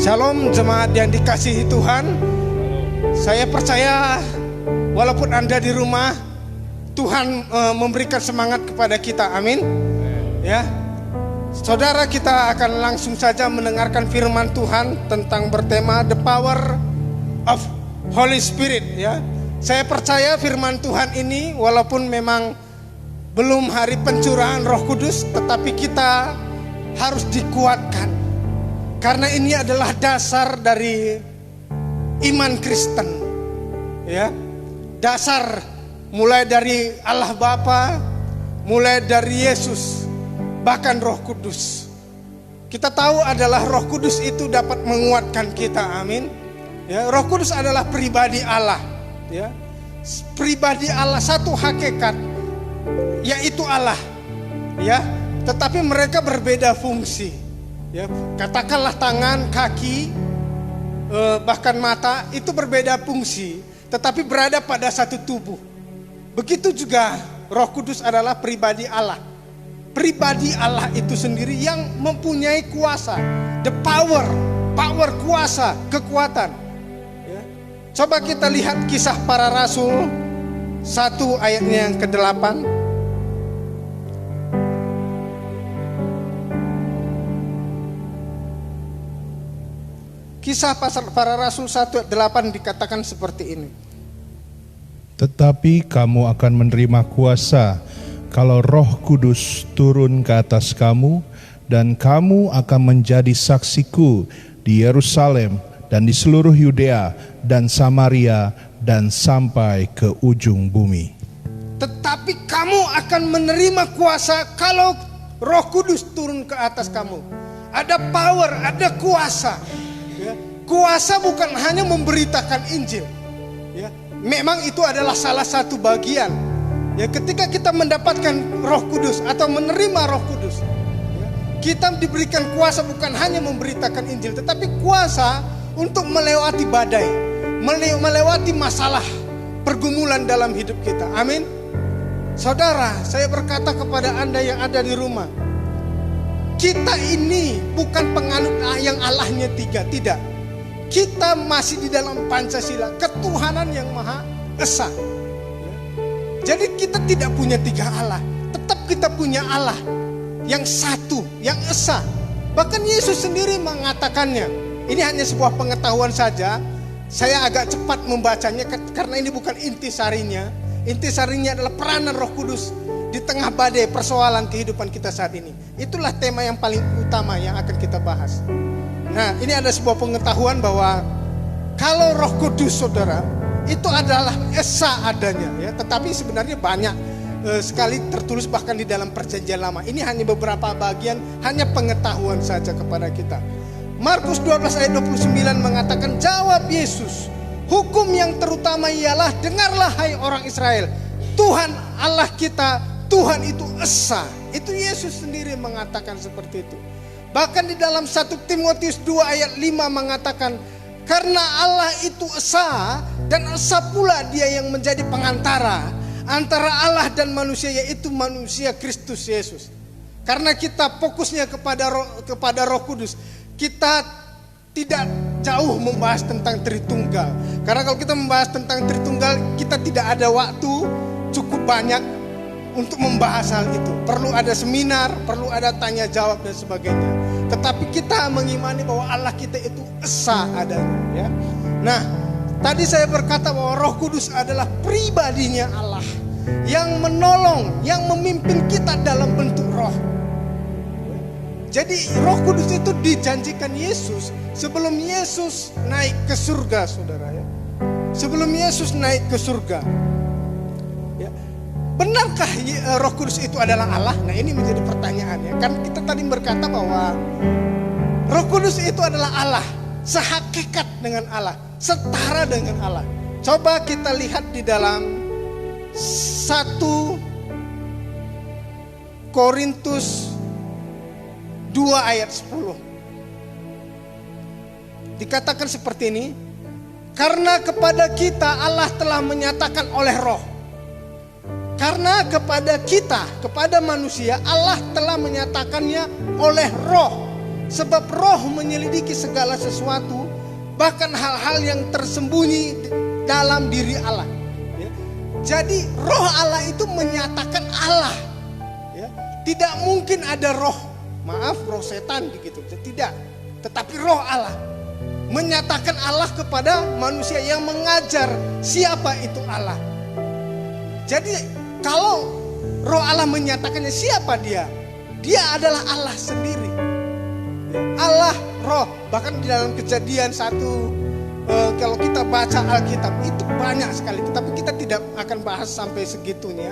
Shalom jemaat yang dikasihi Tuhan. Saya percaya walaupun Anda di rumah, Tuhan memberikan semangat kepada kita. Amin. Ya. Saudara, kita akan langsung saja mendengarkan firman Tuhan tentang bertema The Power of Holy Spirit, ya. Saya percaya firman Tuhan ini walaupun memang belum hari pencurahan Roh Kudus, tetapi kita harus dikuatkan. Karena ini adalah dasar dari iman Kristen, ya. Dasar mulai dari Allah Bapa, mulai dari Yesus, bahkan Roh Kudus. Kita tahu adalah Roh Kudus itu dapat menguatkan kita. Amin. Ya, Roh Kudus adalah pribadi Allah, ya. Pribadi Allah, satu hakikat, yaitu Allah, ya. Tetapi mereka berbeda fungsi. Ya, katakanlah tangan, kaki, bahkan mata itu berbeda fungsi, tetapi berada pada satu tubuh. Begitu juga Roh Kudus adalah pribadi Allah. Pribadi Allah itu sendiri yang mempunyai kuasa, the power, kuasa, kekuatan. Ya. Coba kita lihat Kisah Para Rasul 1 ayatnya yang ke-8. Kisah Para Rasul 1:8 dikatakan seperti ini. Tetapi kamu akan menerima kuasa kalau Roh Kudus turun ke atas kamu, dan kamu akan menjadi saksiku di Yerusalem dan di seluruh Yudea dan Samaria dan sampai ke ujung bumi. Tetapi kamu akan menerima kuasa kalau Roh Kudus turun ke atas kamu. Ada power, ada kuasa. Ya. Kuasa bukan hanya memberitakan Injil, ya. Memang itu adalah salah satu bagian. Ya, ketika kita mendapatkan Roh Kudus atau menerima Roh Kudus, ya, kita diberikan kuasa bukan hanya memberitakan Injil, tetapi kuasa untuk melewati badai, melewati masalah, pergumulan dalam hidup kita. Amin. Saudara, saya berkata kepada Anda yang ada di rumah, kita ini bukan penganut yang Allahnya tiga, tidak. Kita masih di dalam Pancasila, ketuhanan yang Maha Esa. Jadi kita tidak punya tiga Allah, tetap kita punya Allah yang satu, yang Esa. Bahkan Yesus sendiri mengatakannya. Ini hanya sebuah pengetahuan saja. Saya agak cepat membacanya karena ini bukan intisarinya. Intisarinya adalah peranan Roh Kudus di tengah badai persoalan kehidupan kita saat ini. Itulah tema yang paling utama yang akan kita bahas. Nah, ini ada sebuah pengetahuan bahwa kalau Roh Kudus, saudara, itu adalah esa adanya, ya. Tetapi sebenarnya banyak sekali tertulis bahkan di dalam Perjanjian Lama. Ini hanya beberapa bagian, hanya pengetahuan saja kepada kita. Markus 12 ayat 29 mengatakan, jawab Yesus, hukum yang terutama ialah, dengarlah hai orang Israel, Tuhan Allah kita, Tuhan itu esa. Itu Yesus sendiri mengatakan seperti itu. Bahkan di dalam 1 Timotius 2 ayat 5 mengatakan, karena Allah itu esa, dan esa pula dia yang menjadi pengantara antara Allah dan manusia, yaitu manusia Kristus Yesus. Karena kita fokusnya kepada Roh Kudus, kita tidak jauh membahas tentang Tritunggal. Karena kalau kita membahas tentang Tritunggal, kita tidak ada waktu cukup banyak untuk membahas hal itu. Perlu ada seminar, perlu ada tanya jawab dan sebagainya. Tetapi kita mengimani bahwa Allah kita itu esa adanya, ya. Nah, tadi saya berkata bahwa Roh Kudus adalah pribadinya Allah yang menolong, yang memimpin kita dalam bentuk roh. Jadi Roh Kudus itu dijanjikan Yesus sebelum Yesus naik ke surga, saudara, ya. Sebelum Yesus naik ke surga, ya. Benarkah Roh Kudus itu adalah Allah? Nah, ini menjadi pertanyaan, ya. Kan kita tadi berkata bahwa Roh Kudus itu adalah Allah, sehakikat dengan Allah, setara dengan Allah. Coba kita lihat di dalam 1 Korintus 2 ayat 10. Dikatakan seperti ini, karena kepada kita Allah telah menyatakan oleh roh. Karena kepada kita, kepada manusia, Allah telah menyatakannya oleh roh. Sebab roh menyelidiki segala sesuatu, bahkan hal-hal yang tersembunyi dalam diri Allah. Ya. Jadi roh Allah itu menyatakan Allah. Ya. Tidak mungkin ada roh, roh setan begitu. Tidak. Tetapi roh Allah menyatakan Allah kepada manusia yang mengajar siapa itu Allah. Jadi kalau roh Allah menyatakannya siapa dia? Dia adalah Allah sendiri. Allah roh. Bahkan di dalam Kejadian 1, kalau kita baca Alkitab itu banyak sekali. Tetapi kita tidak akan bahas sampai segitunya.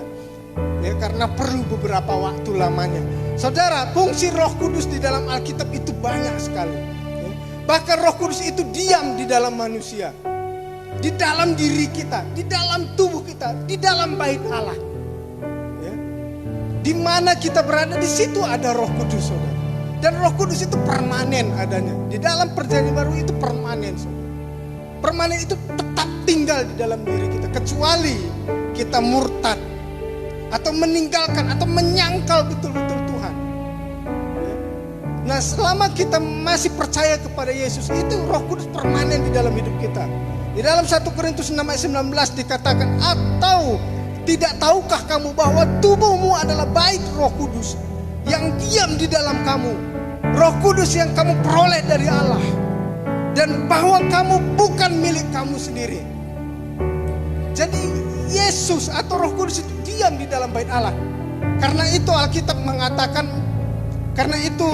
Ya, karena perlu beberapa waktu lamanya. Saudara, fungsi Roh Kudus di dalam Alkitab itu banyak sekali. Ya. Bahkan Roh Kudus itu diam di dalam manusia. Di dalam diri kita, di dalam tubuh kita, di dalam bait Allah. Ya. Di mana kita berada, di situ ada Roh Kudus, saudara. Dan Roh Kudus itu permanen adanya. Di dalam Perjanjian Baru itu permanen, saudara. Permanen itu tetap tinggal di dalam diri kita, kecuali kita murtad atau meninggalkan atau menyangkal betul-betul Tuhan. Nah, selama kita masih percaya kepada Yesus, itu Roh Kudus permanen di dalam hidup kita. Di dalam 1 Korintus 6 ayat 19 dikatakan, atau tidak tahukah kamu bahwa tubuhmu adalah bait Roh Kudus yang diam di dalam kamu, Roh Kudus yang kamu peroleh dari Allah, dan bahwa kamu bukan milik kamu sendiri. Jadi Yesus atau Roh Kudus itu diam di dalam bait Allah. Karena itu Alkitab mengatakan, karena itu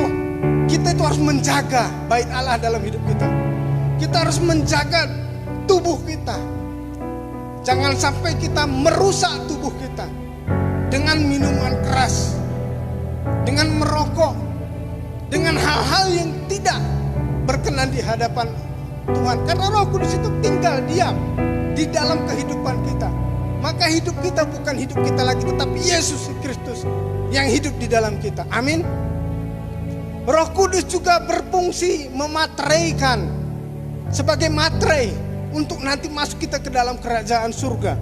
kita itu harus menjaga bait Allah dalam hidup kita. Kita harus menjaga tubuh kita. Jangan sampai kita merusak tubuh kita dengan minuman keras, dengan merokok, dengan hal-hal yang tidak berkenan di hadapan Tuhan. Karena Roh Kudus itu tinggal diam di dalam kehidupan kita. Maka hidup kita bukan hidup kita lagi, tetapi Yesus Kristus yang hidup di dalam kita. Amin. Roh Kudus juga berfungsi memateraikan, sebagai materai untuk nanti masuk kita ke dalam kerajaan surga.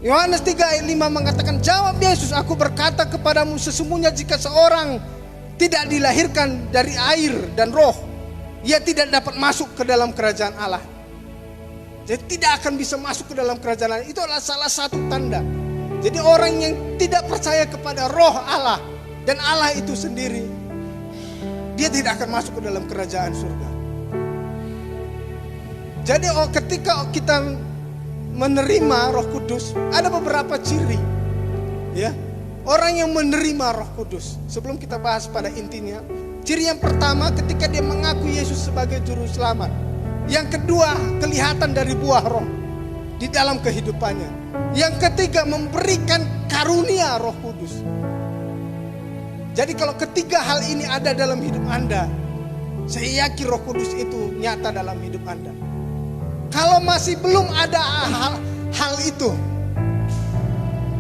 Yohanes 3 ayat 5 mengatakan, jawab Yesus, aku berkata kepadamu, sesungguhnya jika seorang tidak dilahirkan dari air dan roh, ia tidak dapat masuk ke dalam kerajaan Allah. Jadi tidak akan bisa masuk ke dalam kerajaan Allah. Itu adalah salah satu tanda. Jadi orang yang tidak percaya kepada roh Allah dan Allah itu sendiri, dia tidak akan masuk ke dalam kerajaan surga. Jadi ketika kita menerima Roh Kudus, ada beberapa ciri. Ya, orang yang menerima Roh Kudus, sebelum kita bahas pada intinya, ciri yang pertama ketika dia mengaku Yesus sebagai juru selamat. Yang kedua, kelihatan dari buah roh di dalam kehidupannya. Yang ketiga, memberikan karunia Roh Kudus. Jadi kalau ketiga hal ini ada dalam hidup Anda, saya yakin Roh Kudus itu nyata dalam hidup Anda. Kalau masih belum ada hal itu,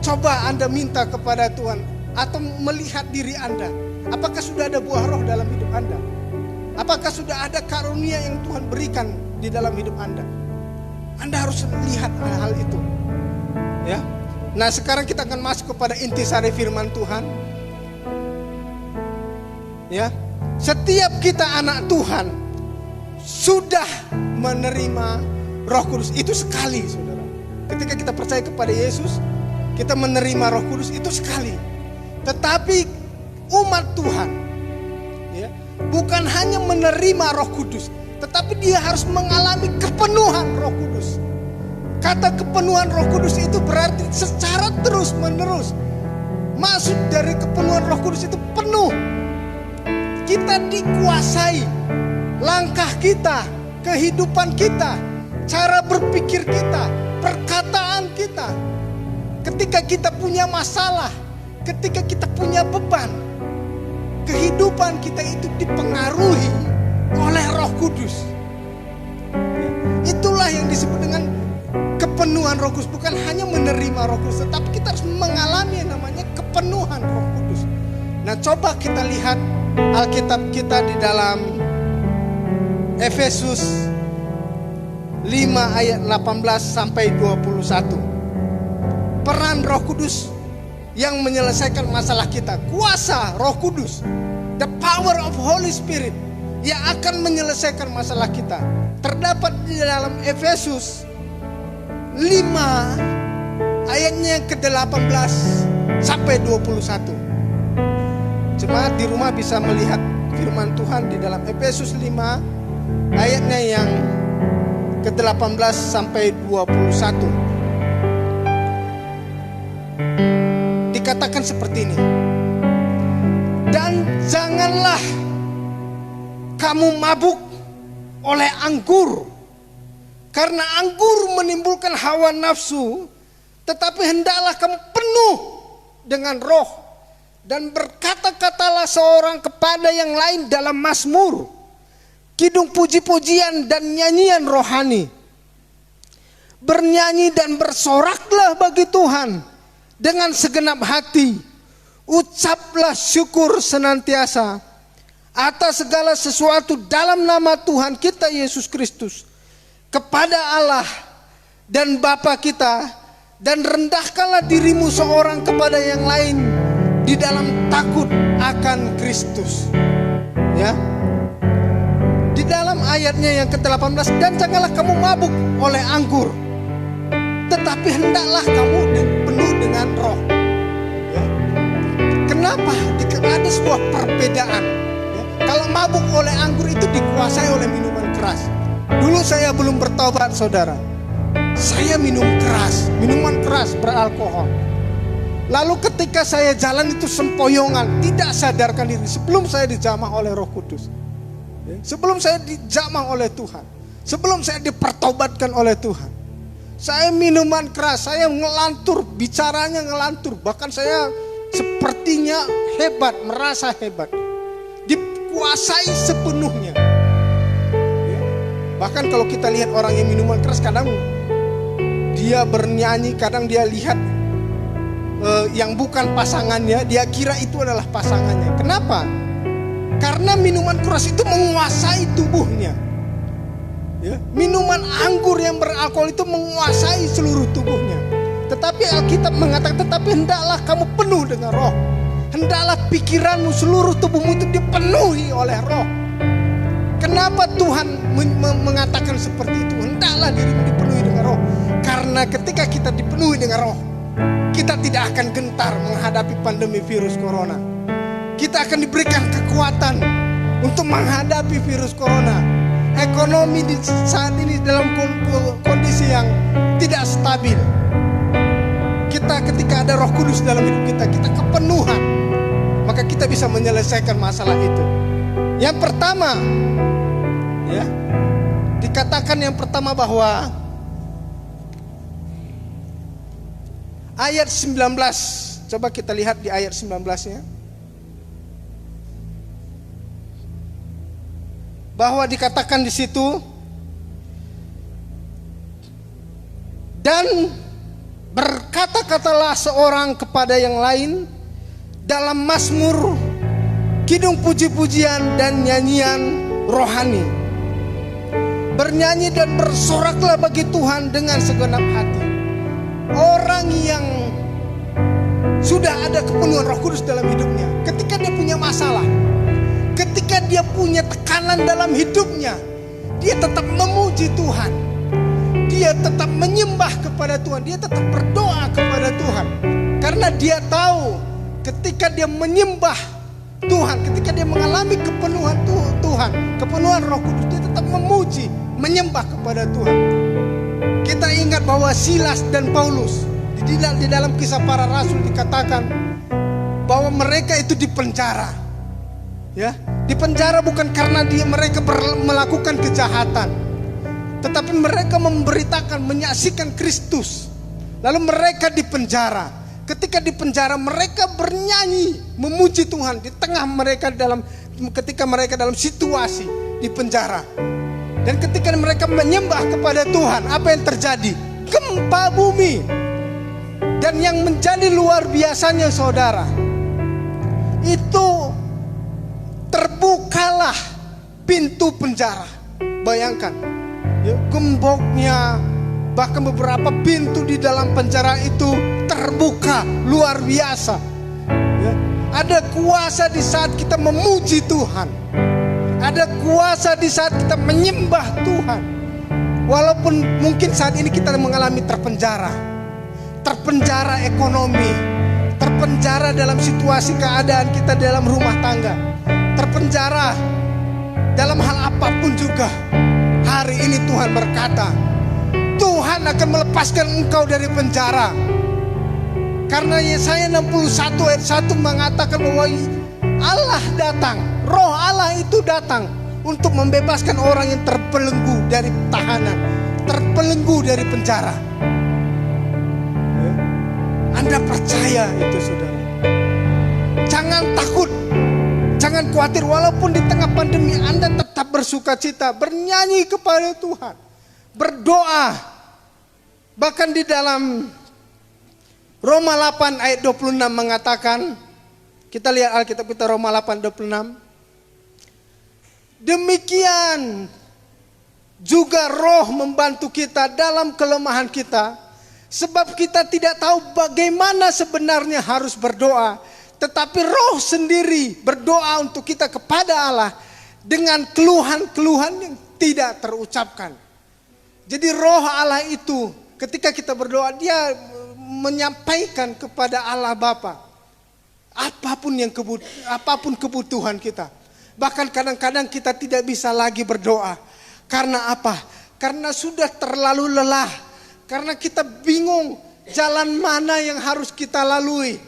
coba Anda minta kepada Tuhan atau melihat diri Anda. Apakah sudah ada buah roh dalam hidup Anda? Apakah sudah ada karunia yang Tuhan berikan di dalam hidup Anda? Anda harus lihat hal itu. Ya. Nah, sekarang kita akan masuk kepada intisari firman Tuhan. Ya. Setiap kita anak Tuhan sudah menerima Roh Kudus itu sekali, saudara. Ketika kita percaya kepada Yesus, kita menerima Roh Kudus itu sekali. Tetapi umat Tuhan, ya, bukan hanya menerima Roh Kudus, tetapi dia harus mengalami kepenuhan Roh Kudus. Kata kepenuhan Roh Kudus itu berarti secara terus menerus. Maksud dari kepenuhan Roh Kudus itu penuh. Kita dikuasai langkah kita, kehidupan kita, cara berpikir kita, perkataan kita. Ketika kita punya masalah, ketika kita punya beban, kehidupan kita itu dipengaruhi oleh Roh Kudus. Itulah yang disebut dengan kepenuhan Roh Kudus. Bukan hanya menerima Roh Kudus, tetapi kita harus mengalami yang namanya kepenuhan Roh Kudus. Nah, coba kita lihat Alkitab kita di dalam Efesus 5 ayat 18 sampai 21. Peran Roh Kudus yang menyelesaikan masalah kita. Kuasa Roh Kudus, the power power of Holy Spirit yang akan menyelesaikan masalah kita terdapat di dalam Efesus 5 ayatnya yang ke-18 sampai 21. Jemaat di rumah bisa melihat firman Tuhan di dalam Efesus 5 ayatnya yang ke-18 sampai 21. Dikatakan seperti ini. Dan janganlah kamu mabuk oleh anggur, karena anggur menimbulkan hawa nafsu, tetapi hendaklah kamu penuh dengan roh, dan berkata-katalah seorang kepada yang lain dalam mazmur, kidung puji-pujian dan nyanyian rohani. Bernyanyi dan bersoraklah bagi Tuhan dengan segenap hati. Ucaplah syukur senantiasa atas segala sesuatu dalam nama Tuhan kita Yesus Kristus kepada Allah dan Bapa kita, dan rendahkanlah dirimu seorang kepada yang lain di dalam takut akan Kristus. Ya. Di dalam ayatnya yang ke-18, dan janganlah kamu mabuk oleh anggur, tetapi hendaklah kamu penuh dengan roh. Ya. Kenapa? Ada sebuah perbedaan. Ya. Kalau mabuk oleh anggur itu dikuasai oleh minuman keras. Dulu saya belum bertobat, saudara. Saya minum keras, minuman keras beralkohol. Lalu ketika saya jalan itu sempoyongan, tidak sadarkan diri sebelum saya dijamah oleh Roh Kudus. Sebelum saya dijamah oleh Tuhan, sebelum saya dipertobatkan oleh Tuhan, saya minuman keras, saya ngelantur, bicaranya ngelantur, bahkan saya sepertinya hebat, merasa hebat, dikuasai sepenuhnya. Bahkan kalau kita lihat orang yang minuman keras, kadang dia bernyanyi, kadang dia lihat yang bukan pasangannya, dia kira itu adalah pasangannya. Kenapa? Karena minuman keras itu menguasai tubuhnya. Ya, minuman anggur yang beralkohol itu menguasai seluruh tubuhnya. Tetapi Alkitab mengatakan, tetapi hendaklah kamu penuh dengan roh. Hendaklah pikiranmu, seluruh tubuhmu itu dipenuhi oleh roh. Kenapa Tuhan mengatakan seperti itu? Hendaklah dirimu dipenuhi dengan roh. Karena ketika kita dipenuhi dengan roh, kita tidak akan gentar menghadapi pandemi virus corona. Kita akan diberikan kekuatan untuk menghadapi virus corona. Ekonomi di saat ini dalam kondisi yang tidak stabil. Kita ketika ada Roh Kudus dalam hidup kita, kita kepenuhan, maka kita bisa menyelesaikan masalah itu. Yang pertama, ya, dikatakan yang pertama bahwa ayat 19, coba kita lihat di ayat 19-nya. Bahwa dikatakan di situ, dan berkata-katalah seorang kepada yang lain dalam mazmur, kidung puji-pujian dan nyanyian rohani. Bernyanyi dan bersoraklah bagi Tuhan dengan segenap hati. Orang yang sudah ada kepenuhan Roh Kudus dalam hidupnya, ketika dia punya masalah, ketika dia punya tekanan dalam hidupnya, dia tetap memuji Tuhan. Dia tetap menyembah kepada Tuhan. Dia tetap berdoa kepada Tuhan. Karena dia tahu ketika dia menyembah Tuhan, ketika dia mengalami kepenuhan Tuhan, kepenuhan Roh Kudus, dia tetap memuji, menyembah kepada Tuhan. Kita ingat bahwa Silas dan Paulus di dalam Kisah Para Rasul dikatakan bahwa mereka itu dipenjara. Ya, dipenjara bukan karena mereka melakukan kejahatan, tetapi mereka memberitakan, menyaksikan Kristus. Lalu mereka dipenjara. Ketika dipenjara, mereka bernyanyi, memuji Tuhan di tengah mereka ketika mereka dalam situasi di penjara. Dan ketika mereka menyembah kepada Tuhan, apa yang terjadi? Gempa bumi. Dan yang menjadi luar biasanya, saudara, itu terbukalah pintu penjara. Bayangkan, ya, gemboknya, bahkan beberapa pintu di dalam penjara itu terbuka luar biasa. Ya, ada kuasa di saat kita kita memuji Tuhan. Ada kuasa di saat kita menyembah Tuhan. Walaupun mungkin saat ini kita mengalami terpenjara ekonomi, terpenjara dalam situasi keadaan kita dalam rumah tangga, terpenjara dalam hal apapun juga. Hari ini Tuhan berkata, Tuhan akan melepaskan engkau dari penjara. Karena Yesaya 61 ayat 1 mengatakan bahwa Allah datang, Roh Allah itu datang untuk membebaskan orang yang terbelenggu dari tahanan, terbelenggu dari penjara. Anda percaya itu, saudara? Jangan takut, jangan khawatir. Walaupun di tengah pandemi Anda tetap bersukacita, bernyanyi kepada Tuhan, berdoa. Bahkan di dalam Roma 8 ayat 26 mengatakan, kita lihat Alkitab kita Roma 8 26. Demikian juga Roh membantu kita dalam kelemahan kita, sebab kita tidak tahu bagaimana sebenarnya harus berdoa, tetapi Roh sendiri berdoa untuk kita kepada Allah dengan keluhan-keluhan yang tidak terucapkan. Jadi Roh Allah itu ketika kita berdoa, dia menyampaikan kepada Allah Bapa apapun kebutuhan kita. Bahkan kadang-kadang kita tidak bisa lagi berdoa. Karena apa? Karena sudah terlalu lelah. Karena kita bingung jalan mana yang harus kita lalui.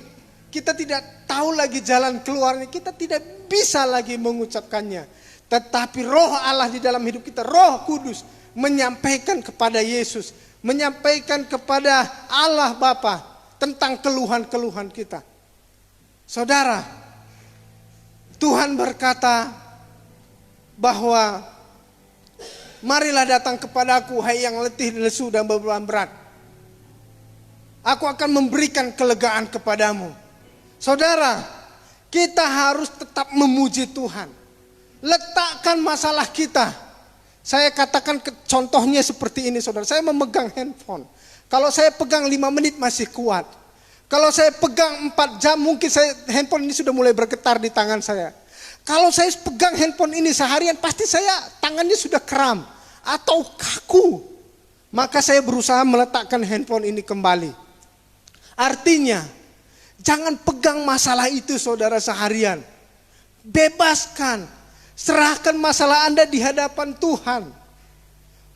Kita tidak tahu lagi jalan keluarnya. Kita tidak bisa lagi mengucapkannya. Tetapi Roh Allah di dalam hidup kita, Roh Kudus, menyampaikan kepada Yesus, menyampaikan kepada Allah Bapa tentang keluhan-keluhan kita. Saudara, Tuhan berkata bahwa marilah datang kepadaku hai yang letih, lesu dan beban berat. Aku akan memberikan kelegaan kepadamu. Saudara, kita harus tetap memuji Tuhan. Letakkan masalah kita. Saya katakan contohnya seperti ini, saudara. Saya memegang handphone. Kalau saya pegang 5 menit masih kuat. Kalau saya pegang 4 jam, mungkin handphone ini sudah mulai bergetar di tangan saya. Kalau saya pegang handphone ini seharian, pasti tangannya sudah kram atau kaku. Maka saya berusaha meletakkan handphone ini kembali. Artinya, jangan pegang masalah itu, saudara, seharian. Bebaskan, serahkan masalah Anda di hadapan Tuhan.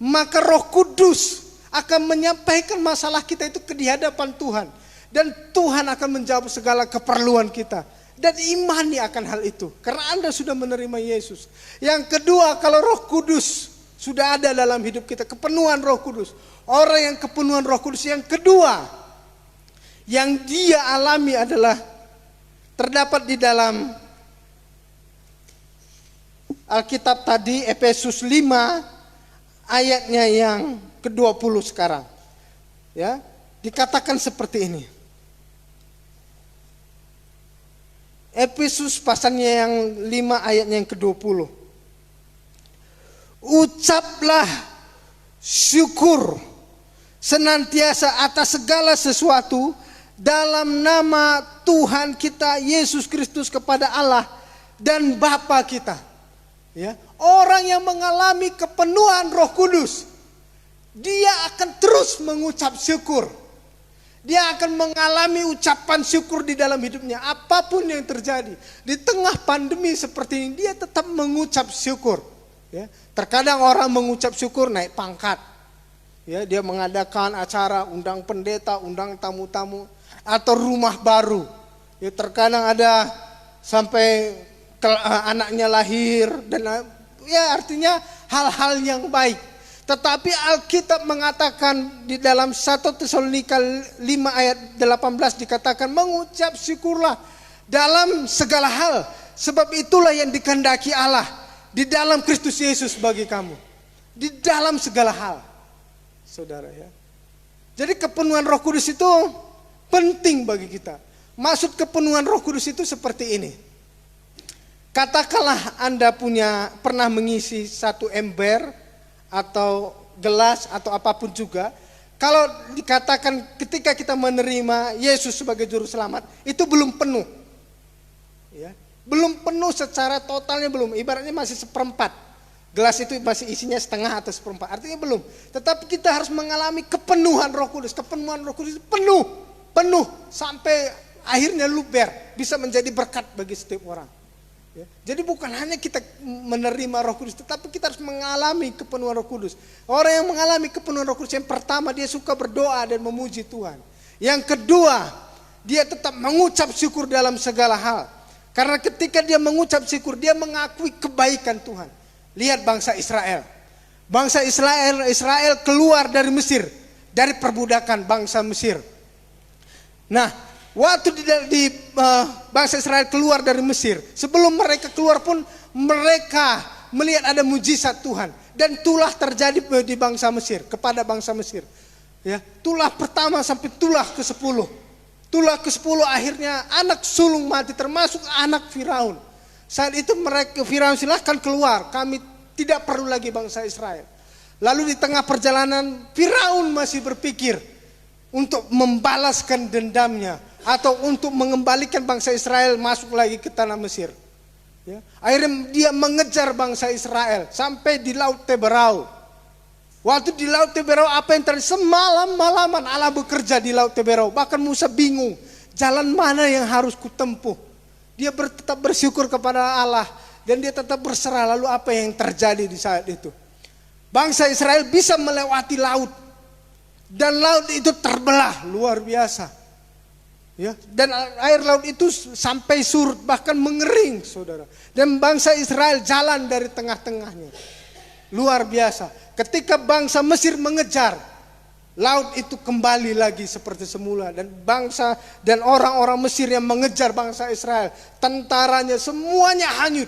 Maka Roh Kudus akan menyampaikan masalah kita itu di hadapan Tuhan. Dan Tuhan akan menjawab segala keperluan kita. Dan imani akan hal itu. Karena Anda sudah menerima Yesus. Yang kedua, kalau Roh Kudus sudah ada dalam hidup kita, kepenuhan Roh Kudus. Orang yang kepenuhan Roh Kudus yang kedua, yang dia alami adalah terdapat di dalam Alkitab tadi, Efesus 5 ayatnya yang ke-20 sekarang. Ya, dikatakan seperti ini. Efesus pasalnya yang 5 ayatnya yang ke-20. Ucaplah syukur senantiasa atas segala sesuatu dalam nama Tuhan kita Yesus Kristus kepada Allah dan Bapa kita. Ya, orang yang mengalami kepenuhan Roh Kudus, dia akan terus mengucap syukur. Dia akan mengalami ucapan syukur di dalam hidupnya. Apapun yang terjadi. Di tengah pandemi seperti ini, dia tetap mengucap syukur. Ya, terkadang orang mengucap syukur naik pangkat. Ya, dia mengadakan acara, undang pendeta, undang tamu-tamu. Atau rumah baru. Ya, terkadang ada sampai anaknya lahir. Dan ya, artinya hal-hal yang baik. Tetapi Alkitab mengatakan di dalam 1 Tesalonika 5 ayat 18 dikatakan mengucap syukurlah dalam segala hal. Sebab itulah yang dikehendaki Allah di dalam Kristus Yesus bagi kamu. Di dalam segala hal. Saudara ya. Jadi kepenuhan Roh Kudus itu penting bagi kita. Maksud kepenuhan Roh Kudus itu seperti ini. Katakanlah Anda pernah mengisi satu ember atau gelas atau apapun juga. Kalau dikatakan ketika kita menerima Yesus sebagai juru selamat, itu belum penuh. Ya. Belum penuh secara totalnya, belum. Ibaratnya masih seperempat. Gelas itu masih isinya setengah atau seperempat. Artinya belum. Tetapi kita harus mengalami kepenuhan Roh Kudus. Kepenuhan Roh Kudus itu penuh sampai akhirnya luber, bisa menjadi berkat bagi setiap orang. Ya. Jadi bukan hanya kita menerima Roh Kudus, tetapi kita harus mengalami kepenuhan Roh Kudus. Orang yang mengalami kepenuhan Roh Kudus, yang pertama dia suka berdoa dan memuji Tuhan. Yang kedua, dia tetap mengucap syukur dalam segala hal. Karena ketika dia mengucap syukur, dia mengakui kebaikan Tuhan. Lihat bangsa Israel. Bangsa Israel keluar dari Mesir, dari perbudakan bangsa Mesir. Nah, waktu bangsa Israel keluar dari Mesir, sebelum mereka keluar pun mereka melihat ada mujizat Tuhan, dan tulah terjadi di bangsa Mesir, kepada bangsa Mesir. Ya, tulah pertama sampai tulah ke-10. Tulah ke-10 akhirnya anak sulung mati, termasuk anak Firaun. Saat itu Firaun, silahkan keluar, kami tidak perlu lagi bangsa Israel. Lalu di tengah perjalanan Firaun masih berpikir untuk membalaskan dendamnya, atau untuk mengembalikan bangsa Israel masuk lagi ke tanah Mesir. Ya. Akhirnya dia mengejar bangsa Israel sampai di Laut Teberau. Waktu di Laut Teberau apa yang terjadi? Semalam-malaman Allah bekerja di Laut Teberau. Bahkan Musa bingung, jalan mana yang harus kutempuh. Dia tetap bersyukur kepada Allah, dan dia tetap berserah. Lalu apa yang terjadi di saat itu? Bangsa Israel bisa melewati laut, dan laut itu terbelah luar biasa. Ya, dan air laut itu sampai surut, bahkan mengering, saudara. Dan bangsa Israel jalan dari tengah-tengahnya. Luar biasa. Ketika bangsa Mesir mengejar, laut itu kembali lagi seperti semula, dan bangsa dan orang-orang Mesir yang mengejar bangsa Israel, tentaranya semuanya hanyut.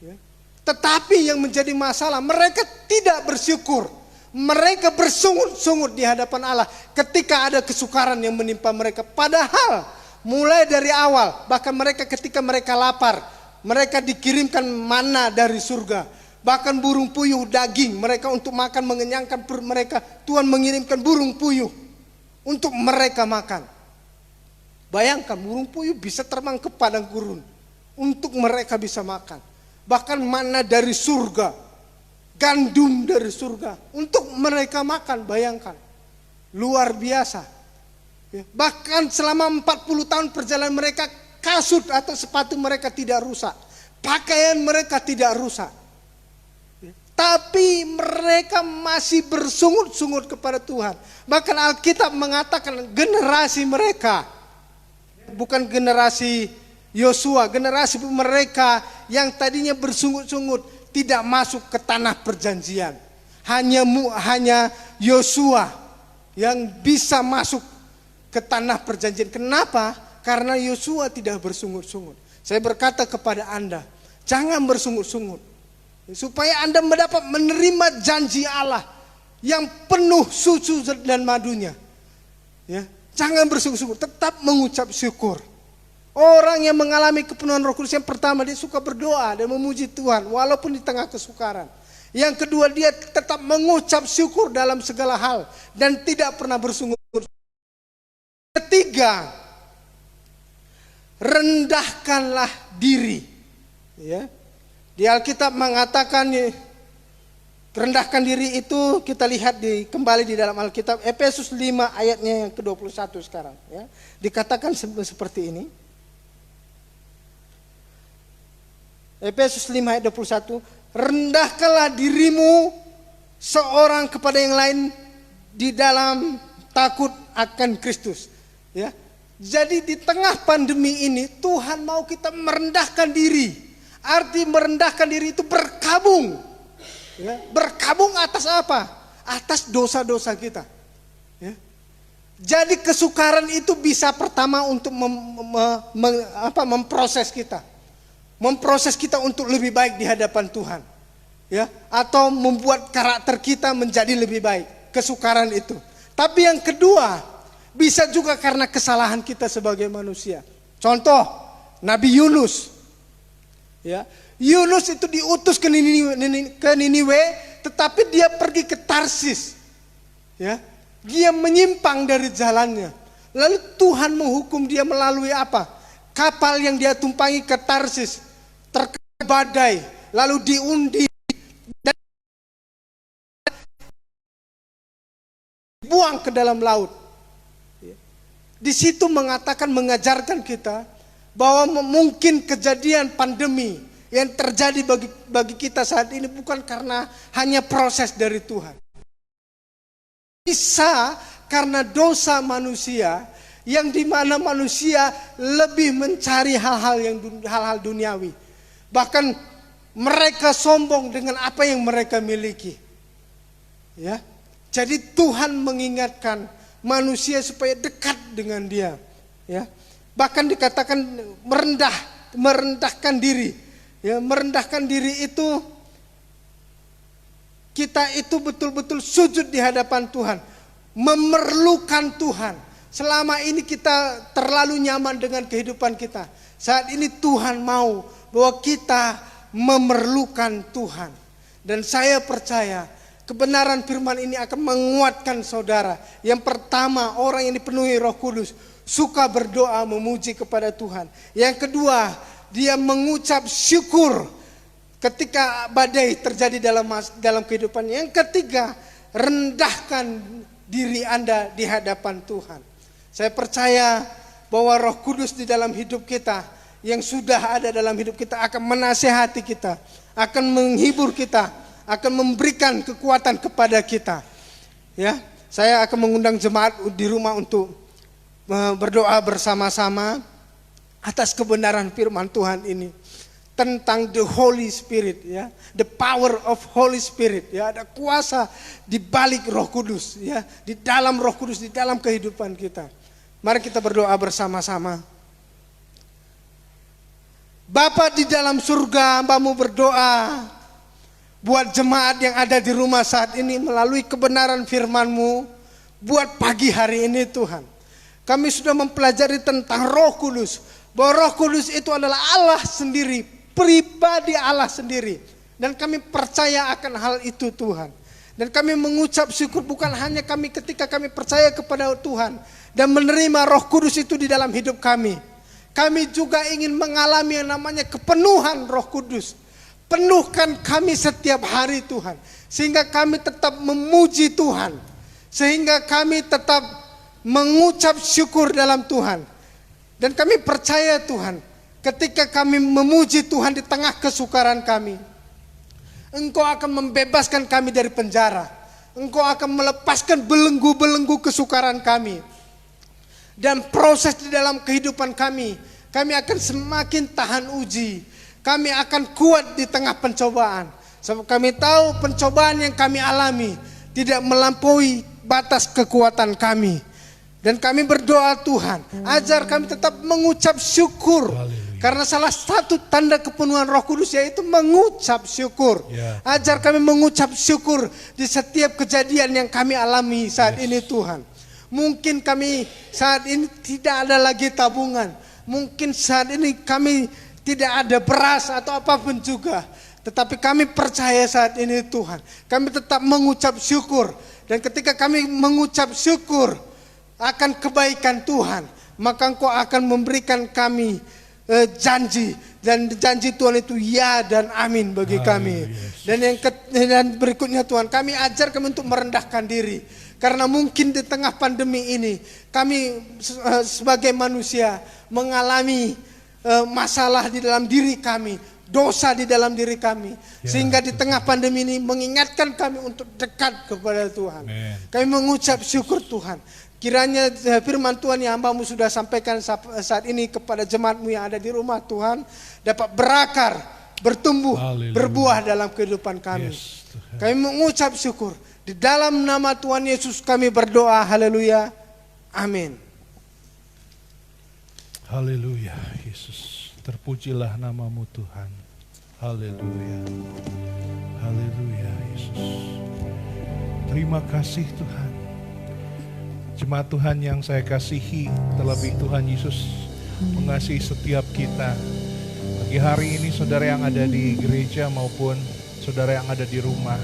Ya. Tetapi yang menjadi masalah, mereka tidak bersyukur. Mereka bersungut-sungut di hadapan Allah ketika ada kesukaran yang menimpa mereka. Padahal mulai dari awal, bahkan ketika mereka lapar, mereka dikirimkan mana dari surga. Bahkan burung puyuh daging mereka untuk makan, mengenyangkan perut mereka. Tuhan mengirimkan burung puyuh untuk mereka makan. Bayangkan, burung puyuh bisa terbang ke padang gurun untuk mereka bisa makan. Bahkan mana dari surga, gandum dari surga untuk mereka makan. Bayangkan, luar biasa. Bahkan selama 40 tahun perjalanan mereka, kasut atau sepatu mereka tidak rusak, pakaian mereka tidak rusak. Tapi mereka masih bersungut-sungut kepada Tuhan. Bahkan Alkitab mengatakan generasi mereka, bukan generasi Yosua, generasi mereka yang tadinya bersungut-sungut tidak masuk ke tanah perjanjian. Hanya Yosua yang bisa masuk ke tanah perjanjian. Kenapa? Karena Yosua tidak bersungut-sungut. Saya berkata kepada Anda, jangan bersungut-sungut, supaya Anda mendapat menerima janji Allah yang penuh susu dan madunya. Ya, jangan bersungut-sungut, tetap mengucap syukur. Orang yang mengalami kepenuhan Roh Kudus, yang pertama dia suka berdoa dan memuji Tuhan walaupun di tengah kesukaran. Yang kedua, dia tetap mengucap syukur dalam segala hal dan tidak pernah bersungut-sungut. Ketiga, rendahkanlah diri. Ya. Di Alkitab mengatakan rendahkan diri itu, kita lihat kembali di dalam Alkitab, Efesus 5 ayatnya yang ke-21 sekarang. Ya. Dikatakan seperti ini. Efesus 5 ayat 21, rendahkanlah dirimu seorang kepada yang lain di dalam takut akan Kristus. Ya. Jadi di tengah pandemi ini Tuhan mau kita merendahkan diri. Arti merendahkan diri itu berkabung. Ya, berkabung atas apa? Atas dosa-dosa kita. Ya. Jadi kesukaran itu bisa pertama untuk memproses kita. Memproses kita untuk lebih baik di hadapan Tuhan. Ya, atau membuat karakter kita menjadi lebih baik. Kesukaran itu. Tapi yang kedua, bisa juga karena kesalahan kita sebagai manusia. Contoh, Nabi Yunus. Ya, Yunus itu diutus ke Niniwe, tetapi dia pergi ke Tarsis. Ya, dia menyimpang dari jalannya. Lalu Tuhan menghukum dia melalui apa? kapal yang dia tumpangi ke Tarsis terkena badai, lalu diundi dan buang ke dalam laut. Di situ mengajarkan kita bahwa mungkin kejadian pandemi yang terjadi bagi kita saat ini bukan karena hanya proses dari Tuhan. Bisa karena dosa manusia, yang dimana manusia lebih mencari hal-hal duniawi. Bahkan mereka sombong dengan apa yang mereka miliki. Ya. Jadi Tuhan mengingatkan manusia supaya dekat dengan Dia. Ya. Bahkan dikatakan merendahkan diri. Ya, merendahkan diri itu kita itu betul-betul sujud di hadapan Tuhan, memerlukan Tuhan. Selama ini kita terlalu nyaman dengan kehidupan kita. Saat ini Tuhan mau bahwa kita memerlukan Tuhan. Dan saya percaya kebenaran firman ini akan menguatkan saudara. Yang pertama, orang yang dipenuhi Roh Kudus suka berdoa memuji kepada Tuhan. Yang kedua, dia mengucap syukur ketika badai terjadi dalam kehidupan. Yang ketiga, rendahkan diri Anda di hadapan Tuhan. Saya percaya bahwa Roh Kudus di dalam hidup kita, yang sudah ada dalam hidup kita, akan menasehati kita, akan menghibur kita, akan memberikan kekuatan kepada kita. Ya, saya akan mengundang jemaat di rumah untuk berdoa bersama-sama atas kebenaran firman Tuhan ini tentang the Holy Spirit, ya, the power of Holy Spirit, ya, ada kuasa di balik Roh Kudus, ya, di dalam Roh Kudus, di dalam kehidupan kita. Mari kita berdoa bersama-sama. Bapa di dalam surga, Hamba-Mu berdoa buat jemaat yang ada di rumah saat ini melalui kebenaran firman-Mu buat pagi hari ini Tuhan. Kami sudah mempelajari tentang Roh Kudus, bahwa Roh Kudus itu adalah Allah sendiri, pribadi Allah sendiri. Dan kami percaya akan hal itu Tuhan. Dan kami mengucap syukur bukan hanya kami ketika kami percaya kepada Tuhan dan menerima Roh Kudus itu di dalam hidup kami. Kami juga ingin mengalami yang namanya kepenuhan Roh Kudus. Penuhkan kami setiap hari Tuhan, sehingga kami tetap memuji Tuhan, sehingga kami tetap mengucap syukur dalam Tuhan. Dan kami percaya Tuhan, ketika kami memuji Tuhan di tengah kesukaran kami, Engkau akan membebaskan kami dari penjara. Engkau akan melepaskan belenggu-belenggu kesukaran kami. Dan proses di dalam kehidupan kami akan semakin tahan uji. Kami akan kuat di tengah pencobaan. Sebab kami tahu pencobaan yang kami alami tidak melampaui batas kekuatan kami. Dan kami berdoa Tuhan, ajar kami tetap mengucap syukur. Karena salah satu tanda kepenuhan Roh Kudus yaitu mengucap syukur. Ajar kami mengucap syukur di setiap kejadian yang kami alami saat ini Tuhan. Mungkin kami saat ini tidak ada lagi tabungan. Mungkin saat ini kami tidak ada beras atau apapun juga. Tetapi kami percaya saat ini Tuhan, kami tetap mengucap syukur. Dan ketika kami mengucap syukur akan kebaikan Tuhan, maka Engkau akan memberikan kami janji. Dan janji Tuhan itu ya dan amin bagi kami. Dan berikutnya Tuhan, kami ajar kami untuk merendahkan diri. Karena mungkin di tengah pandemi ini kami sebagai manusia mengalami masalah di dalam diri kami, dosa di dalam diri kami, sehingga di tengah pandemi ini mengingatkan kami untuk dekat kepada Tuhan. Kami mengucap syukur Tuhan. Kiranya firman Tuhan yang Hamba-Mu sudah sampaikan saat ini kepada jemaat-Mu yang ada di rumah Tuhan dapat berakar, bertumbuh, berbuah dalam kehidupan kami. Kami mengucap syukur. Di dalam nama Tuhan Yesus kami berdoa. Haleluya. Amin. Haleluya, Yesus. Terpujilah nama-Mu Tuhan. Haleluya. Haleluya, Yesus. Terima kasih Tuhan. Jemaat Tuhan yang saya kasihi, terlebih Tuhan Yesus mengasihi setiap kita. Pagi hari ini saudara yang ada di gereja maupun saudara yang ada di rumah,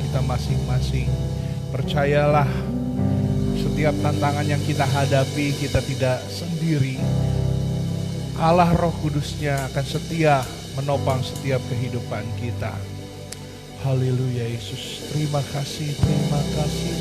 kita masing-masing percayalah setiap tantangan yang kita hadapi kita tidak sendiri. Allah Roh Kudusnya akan setia menopang setiap kehidupan kita. Haleluya Yesus, terima kasih, terima kasih.